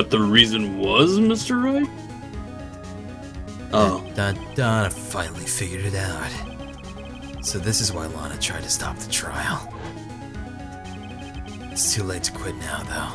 what the reason was, Mr. Wright? Oh. I finally figured it out. So this is why Lana tried to stop the trial. It's too late to quit now, though.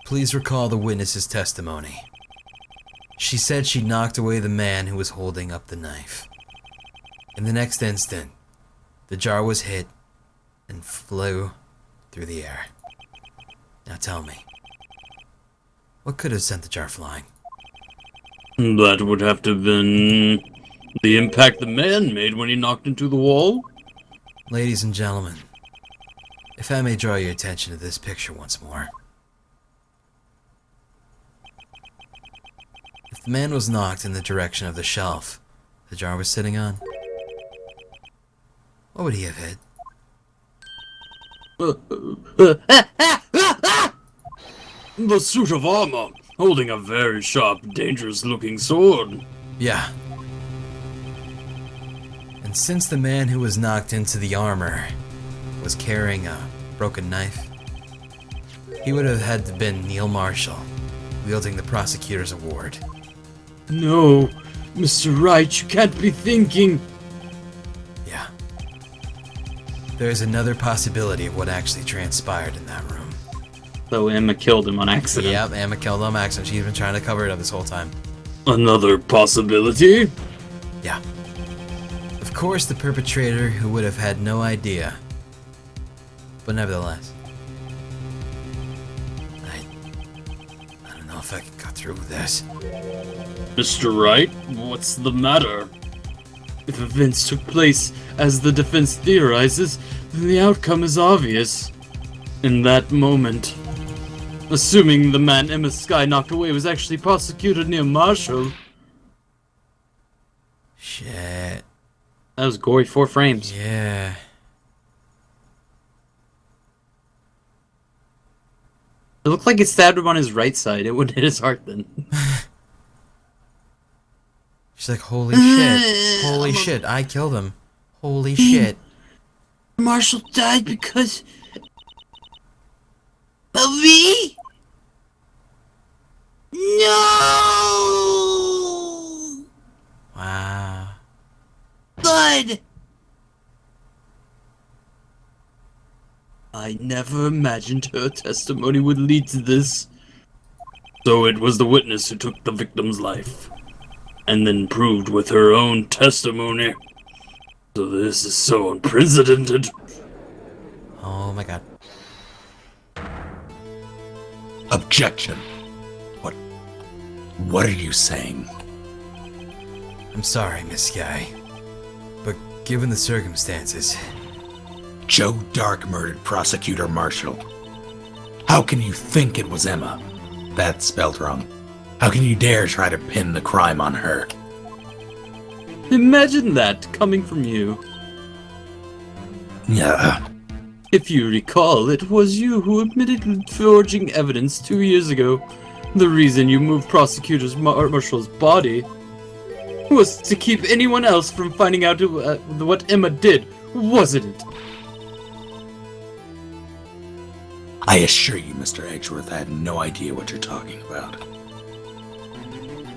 Please recall the witness's testimony. She said she knocked away the man who was holding up the knife. In the next instant, the jar was hit and flew through the air. Now tell me, what could have sent the jar flying? That would have to have been the impact the man made when he knocked into the wall. Ladies and gentlemen, if I may draw your attention to this picture once more. If the man was knocked in the direction of the shelf the jar was sitting on, what would he have hit? The suit of armor, holding a very sharp, dangerous-looking sword. Yeah. And since the man who was knocked into the armor was carrying a broken knife, he would have had to been Neil Marshall, wielding the prosecutor's award. No, Mr. Wright, you can't be thinking. Yeah. There's another possibility of what actually transpired in that room. So Emma killed him on accident. Yep, Emma killed him on accident. She's been trying to cover it up this whole time. Another possibility? Yeah. Of course, the perpetrator who would have had no idea. But nevertheless. I don't know if I can go through with this. Mr. Wright, what's the matter? If events took place as the defense theorizes, then the outcome is obvious. In that moment, assuming the man Emma Skye knocked away was actually prosecutor Neil Marshall. Shit. That was gory 4 frames. Yeah. It looked like it stabbed him on his right side. It wouldn't hit his heart then. She's like, holy shit. Holy shit, I killed him. Holy shit. Marshall died because of me? No! Wow. Blood! I never imagined her testimony would lead to this. So it was the witness who took the victim's life, and then proved with her own testimony. So this is so unprecedented. Oh my god. Objection. What are you saying? I'm sorry, Miss Skye. But given the circumstances... Joe Dark murdered Prosecutor Marshall. How can you think it was Emma? That's spelled wrong. How can you dare try to pin the crime on her? Imagine that coming from you. Yeah. If you recall, it was you who admitted forging evidence 2 years ago. The reason you moved Prosecutor Marshall's body was to keep anyone else from finding out what Emma did, wasn't it? I assure you, Mr. Edgeworth, I have no idea what you're talking about.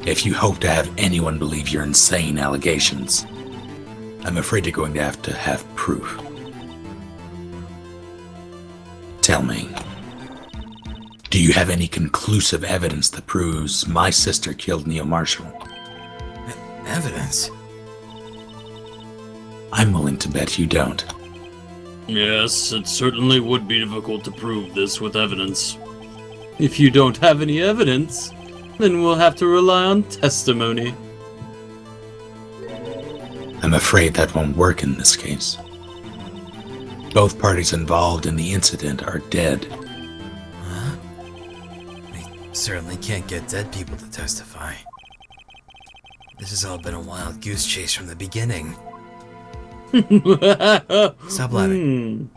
If you hope to have anyone believe your insane allegations, I'm afraid you're going to have proof. Tell me, do you have any conclusive evidence that proves my sister killed Neil Marshall? Evidence? I'm willing to bet you don't. Yes, it certainly would be difficult to prove this with evidence. If you don't have any evidence, then we'll have to rely on testimony. I'm afraid that won't work in this case. Both parties involved in the incident are dead. Huh? We certainly can't get dead people to testify. This has all been a wild goose chase from the beginning. Stop laughing.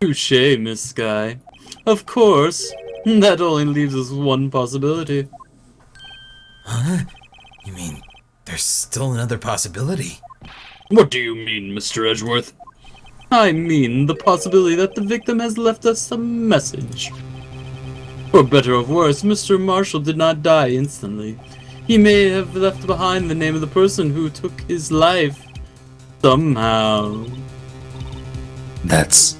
Touché, Miss Skye. Of course. That only leaves us one possibility. Huh? You mean there's still another possibility? What do you mean, Mr. Edgeworth? I mean the possibility that the victim has left us a message. For better or worse, Mr. Marshall did not die instantly. He may have left behind the name of the person who took his life. Somehow. That's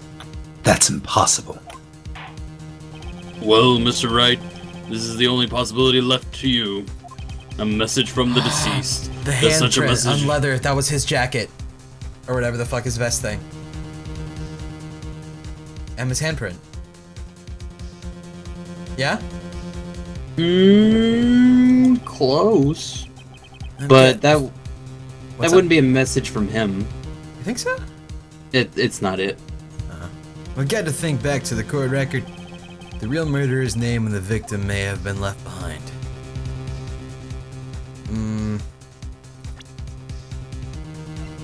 impossible. Well, Mr. Wright, this is the only possibility left to you. A message from the deceased. The Does such a handprint message- on leather, that was his jacket. Or whatever the fuck his vest thing. Emma's handprint. Yeah? Close. Okay. But that What's wouldn't be a message from him. You think so? It's not it. We've got to think back to the court record. The real murderer's name and the victim may have been left behind.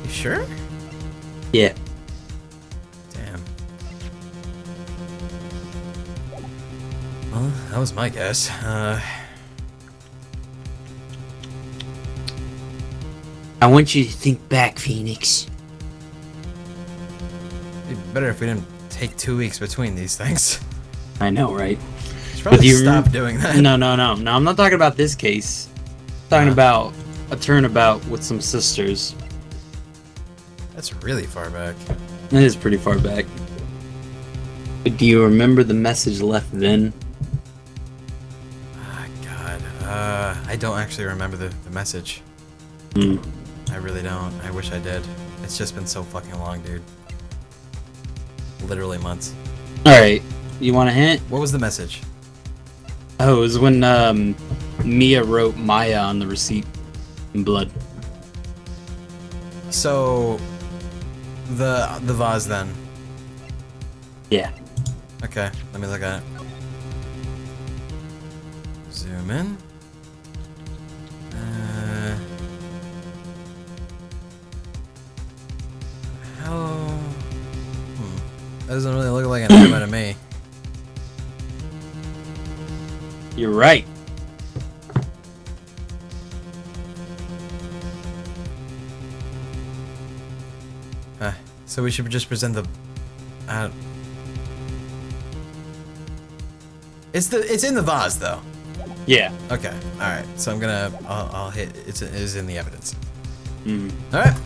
You sure? Yeah. Damn. Well, that was my guess. I want you to think back, Phoenix. It'd be better if we didn't take 2 weeks between these things. I know, right? Should probably you stop doing that. No, I'm not talking about this case. I'm talking about a turnabout with some sisters. That's really far back. That is pretty far back. But do you remember the message left then? Ah, God. I don't actually remember the message. I really don't. I wish I did. It's just been so fucking long, dude. Literally months. Alright, you want a hint? What was the message? Oh, it was when Mia wrote Maya on the receipt in blood. So, the vase then. Yeah. Okay, let me look at it. Zoom in. How? That doesn't really look like an Emma to me. You're right. So we should just present the. It's in the vase though. Yeah. Okay. All right. So I'll hit. It is in the evidence. Mm. All right.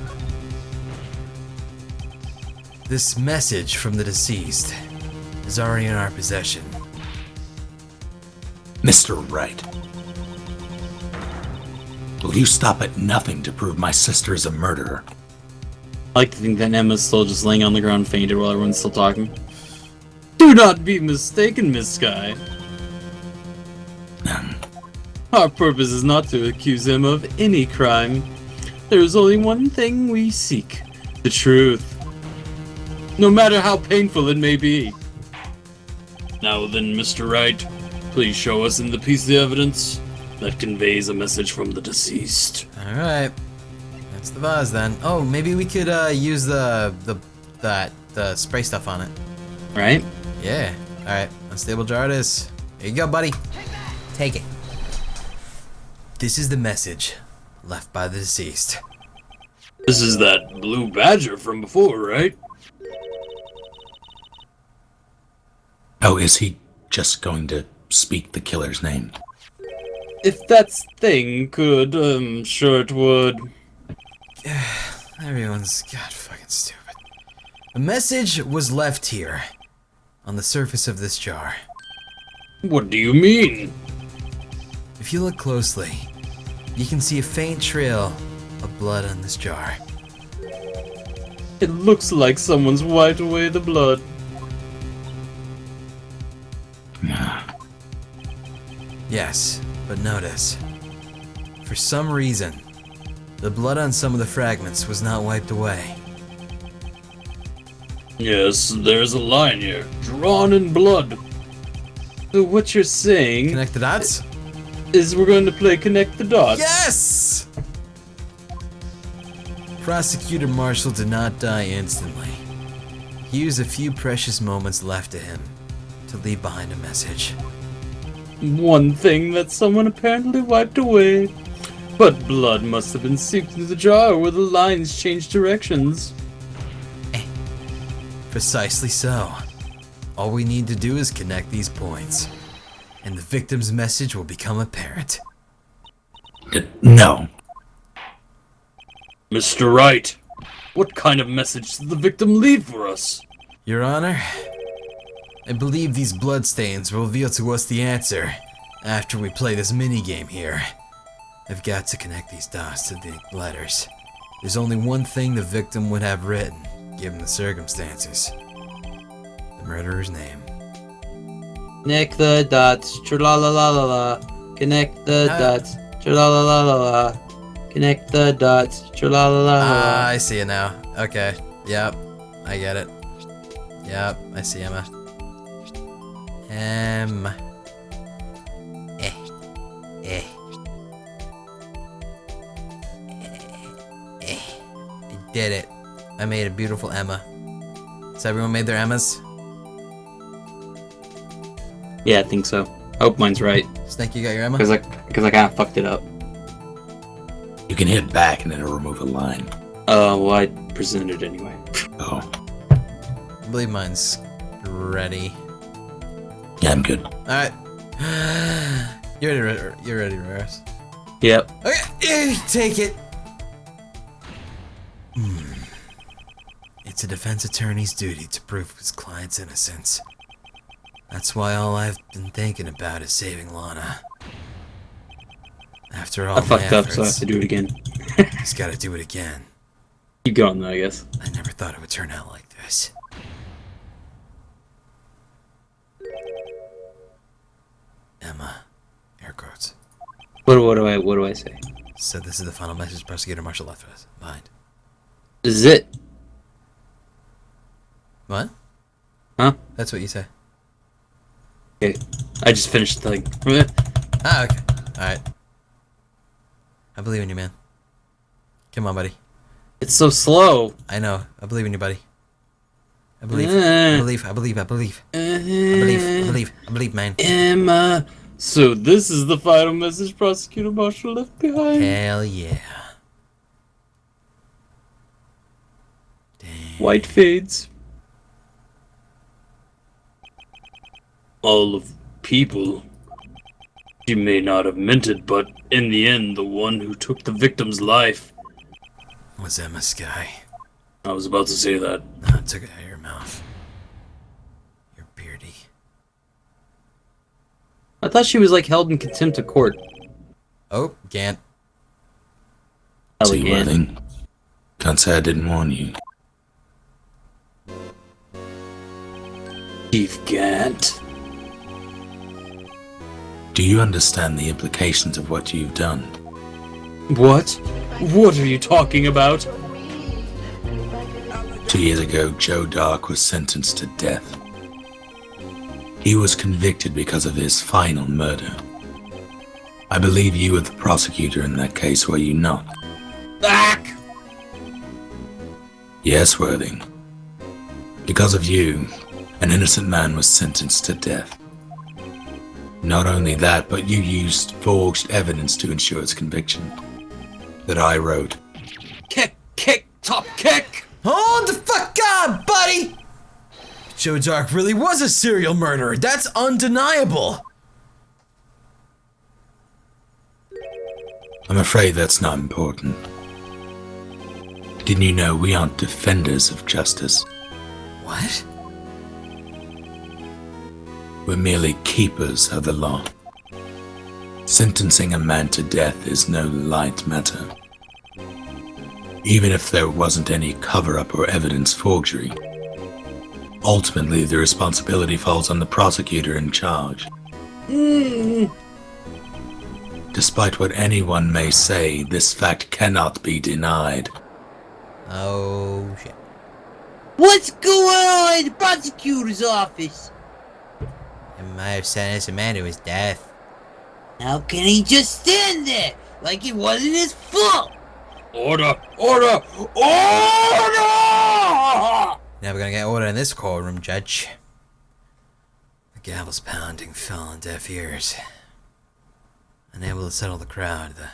This message from the deceased is already in our possession. Mr. Wright. Will you stop at nothing to prove my sister is a murderer? I like to think that Emma's still just laying on the ground fainted while everyone's still talking. Do not be mistaken, Miss Sky. Our purpose is not to accuse him of any crime. There is only one thing we seek: the truth. No matter how painful it may be. Now then, Mr. Wright, please show us in the piece of evidence that conveys a message from the deceased. All right. That's the vase then. Oh, maybe we could use the spray stuff on it. Right? Yeah. All right. Unstable jar it is. Here you go, buddy. Take it. This is the message left by the deceased. This is that blue badger from before, right? Oh, is he just going to speak the killer's name? If that thing could, sure it would. Everyone's god fucking stupid. A message was left here, on the surface of this jar. What do you mean? If you look closely, you can see a faint trail of blood on this jar. It looks like someone's wiped away the blood. Yes, but notice. For some reason, the blood on some of the fragments was not wiped away. Yes, there's a line here, drawn in blood. So what you're saying Connect the dots? is we're going to play Connect the Dots. Yes! Prosecutor Marshall did not die instantly. He used a few precious moments left to him to leave behind a message. One thing that someone apparently wiped away. But blood must have been seeped through the jar where the lines changed directions. Precisely so. All we need to do is connect these points, and the victim's message will become apparent. No. Mr. Wright, what kind of message did the victim leave for us? Your Honor, I believe these bloodstains will reveal to us the answer after we play this minigame here. I've got to connect these dots to the letters. There's only one thing the victim would have written, given the circumstances. The murderer's name. Connect the dots, tra-la-la-la-la-la. Connect the dots, tra-la-la-la-la-la. Connect the dots, tra-la-la-la-la-la. I see it now. Okay. Yep. I get it. Yep. I see Emma. I did it. I made a beautiful Emma. So everyone made their Emmas? Yeah, I think so. I hope mine's right. Snake, you got your Emma? Because I kind of fucked it up. You can hit back and it'll remove a line. Well, I presented it anyway. Oh. I believe mine's ready. Yeah, I'm good. Alright. You're ready, Russ. Yep. Okay, take it. It's a defense attorney's duty to prove his client's innocence. That's why all I've been thinking about is saving Lana. After all I fucked my up, so I have efforts, to do it again. he's gotta do it again. Keep going, though, I guess. I never thought it would turn out like this. Emma. Air quotes. What do I say? So this is the final message Prosecutor Marshall left us behind. This is it. What? Huh? That's what you say. Okay. I just finished the thing. Ah, okay. Alright. I believe in you, man. Come on, buddy. It's so slow. I know. I believe in you, buddy. I believe. I believe. I believe. I believe. I believe. I believe. I believe, man. Emma. So this is the final message Prosecutor Marshall left behind? Hell yeah. Damn. White fades. All of people. She may not have meant it, but in the end, the one who took the victim's life. Was Emma Sky? I was about to say that. No, I took it out of your mouth. You're beardy. I thought she was like held in contempt of court. Oh, Gant. See, Elegant. Worthing? Can't say I didn't warn you. Chief Gant. Do you understand the implications of what you've done? What? What are you talking about? 2 years ago, Joe Dark was sentenced to death. He was convicted because of his final murder. I believe you were the prosecutor in that case, were you not? Back! Yes, Worthing. Because of you, an innocent man was sentenced to death. Not only that, but you used forged evidence to ensure its conviction. That I wrote. Kick, kick, top kick! Hold the fuck on, buddy! Joe Dark really was a serial murderer. That's undeniable. I'm afraid that's not important. Didn't you know we aren't defenders of justice? What? We're merely keepers of the law. Sentencing a man to death is no light matter. Even if there wasn't any cover-up or evidence forgery, ultimately the responsibility falls on the prosecutor in charge. Despite what anyone may say, this fact cannot be denied. Oh, shit. What's going on in the prosecutor's office? He might have sentenced a man to his death. How can he just stand there like it wasn't his fault? Order! Order! Order! Never gonna get order in this courtroom, Judge. The gavel's pounding fell on deaf ears. Unable to settle the crowd, the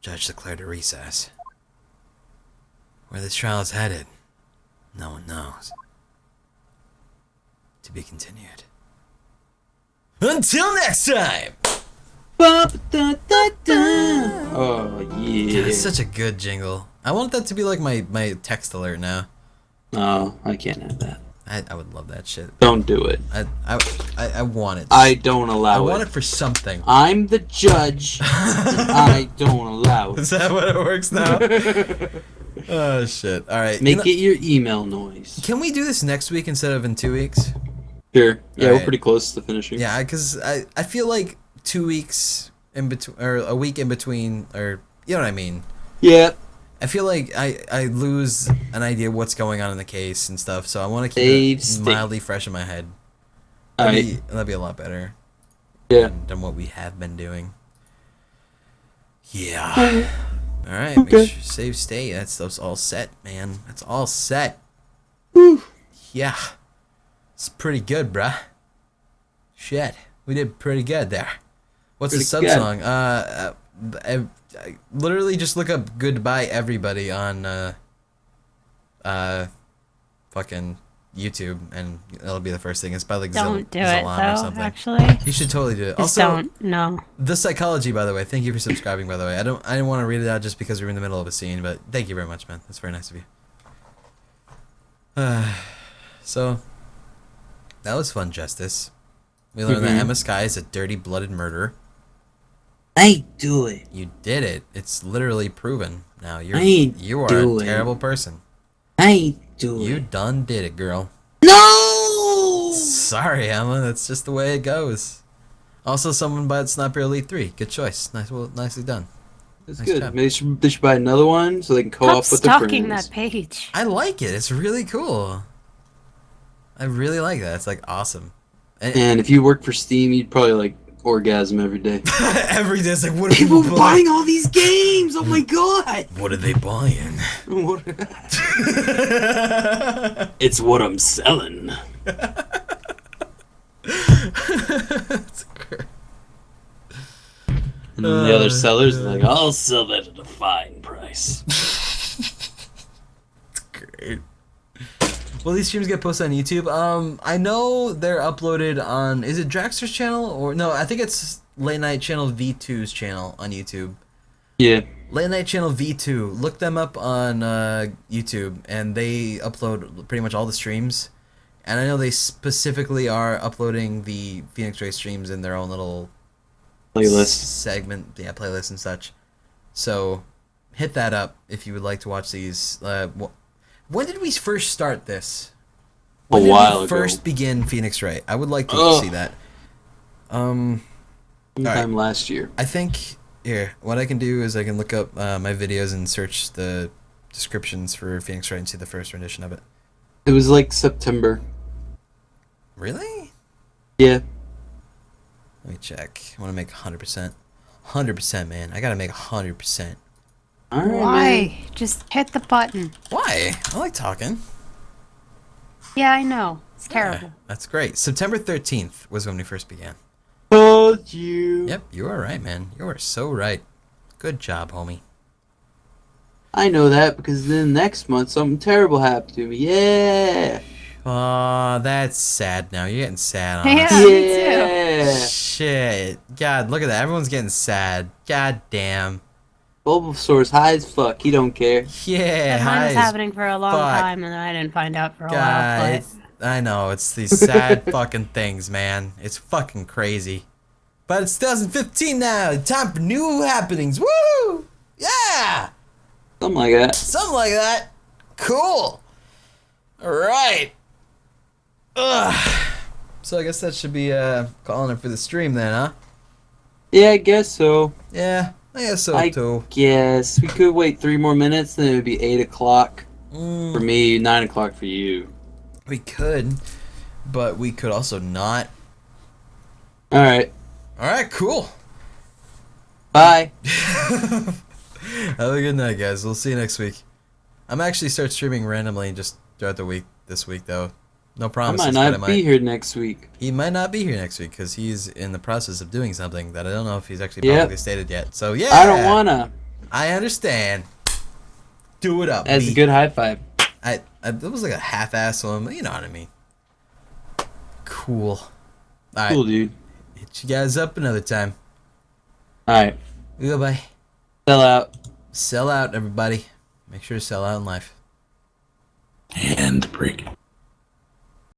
judge declared a recess. Where this trial is headed, no one knows. To be continued. Until next time! Oh, yeah. That's such a good jingle. I want that to be like my text alert now. No, I can't have that. I would love that shit. Don't do it. I want it. I don't allow I it. want it for something. I'm the judge. And I don't allow it. Is that what it works now? Oh shit! All right, Make it your email noise. Can we do this next week instead of in 2 weeks? Sure. Yeah, Alright. we're pretty close to finishing. Yeah, because I feel like 2 weeks in between, or a week in between, or you know what I mean. Yeah. I feel like I lose an idea of what's going on in the case and stuff, so I want to keep it mildly fresh in my head. That'd be a lot better. Yeah. Than what we have been doing. Yeah. All right. Okay. Make sure save state. That's all set, man. That's all set. Whew. Yeah. It's pretty good, bruh. Shit. We did pretty good there. What's the Pretty sub good. song? Literally just look up "Goodbye Everybody" on fucking YouTube, and it'll be the first thing. It's by like Don't do it Zalam or though. something. Actually, You should totally do it. just Also, don't. No. The Psychology, by the way. Thank you for subscribing, by the way. I didn't want to read it out just because we were in the middle of a scene, but thank you very much, man. That's very nice of you. So, that was fun, Justice. We learned that Emma Sky is a dirty, blooded murderer. I do it. You did it. It's literally proven. Now you are do a it. terrible person. I do You it. done did it, girl. No! Sorry, Emma. That's just the way it goes. Also, someone bought Sniper Elite 3. Good choice. Nicely done. That's Nice good. job. Maybe they should buy another one so they can co-op Stop with their stalking friends. that page. I like it. It's really cool. I really like that. It's like awesome. And if you work for Steam, you'd probably like orgasm every day. Every day it's like, what are People people buying all these games! Oh my god! What are they buying? What- it's what I'm selling. That's great. And then the other sellers are like, I'll sell that at a fine price. Great. Will these streams get posted on YouTube? I know they're uploaded on. Is it Draxter's channel or no? I think it's Late Night Channel V2's channel on YouTube. Yeah. Late Night Channel V2. Look them up on YouTube, and they upload pretty much all the streams. And I know they specifically are uploading the Phoenix Ray streams in their own little Playlist. segment, yeah, playlist and such. So hit that up if you would like to watch these. When did we first start this? When A did while we ago. first begin Phoenix Ray? I would like to Ugh. see that. Sometime last year. I think here, what I can do is I can look up my videos and search the descriptions for Phoenix Ray and see the first rendition of it. It was like September. Really? Yeah. Let me check. I want to make 100%. 100%, man. I gotta make 100%. Alright, man. Why? Just hit the button. Why? I like talking. Yeah, I know. It's Yeah, terrible. that's great. September 13th was when we first began. Told you. Yep, you are right, man. You are so right. Good job, homie. I know that because then next month something terrible happened to me. Yeah. Aw, that's sad now. You're getting sad on Yeah, us. me too. Yeah. Shit. God, look at that. Everyone's getting sad. God damn. Bulbasaur's high as fuck. He don't care. Yeah, Mine hi was as happening for a long fuck. time, and then I didn't find out for a while. God, But I know. It's these sad fucking things, man. It's fucking crazy. But it's 2015 now. Time for new happenings. Woo! Yeah! Something like that. Something like that. Cool. Alright. Ugh. So I guess that should be calling it for the stream then, huh? Yeah, I guess so. Yeah, I guess so I too. guess we could wait 3 more minutes, then it would be 8 o'clock for Mm, me, 9 o'clock for you. we could, but we could also not. Alright. Alright, cool. Bye. Have a good night, guys. We'll see you next week. I'm actually start streaming randomly just throughout the week this week, though. No I promises, might but I not be might. here next week. He might not be here next week because he's in the process of doing something that I don't know if he's actually Yep. publicly stated yet. So yeah, I don't wanna. I understand. Do it up. That's a B. good high five. It was like a half-ass one, but you know what I mean. Cool. Alright, Cool, dude. hit you guys up another time. Alright. Goodbye. Sell out. Sell out, everybody. Make sure to sell out in life. And break.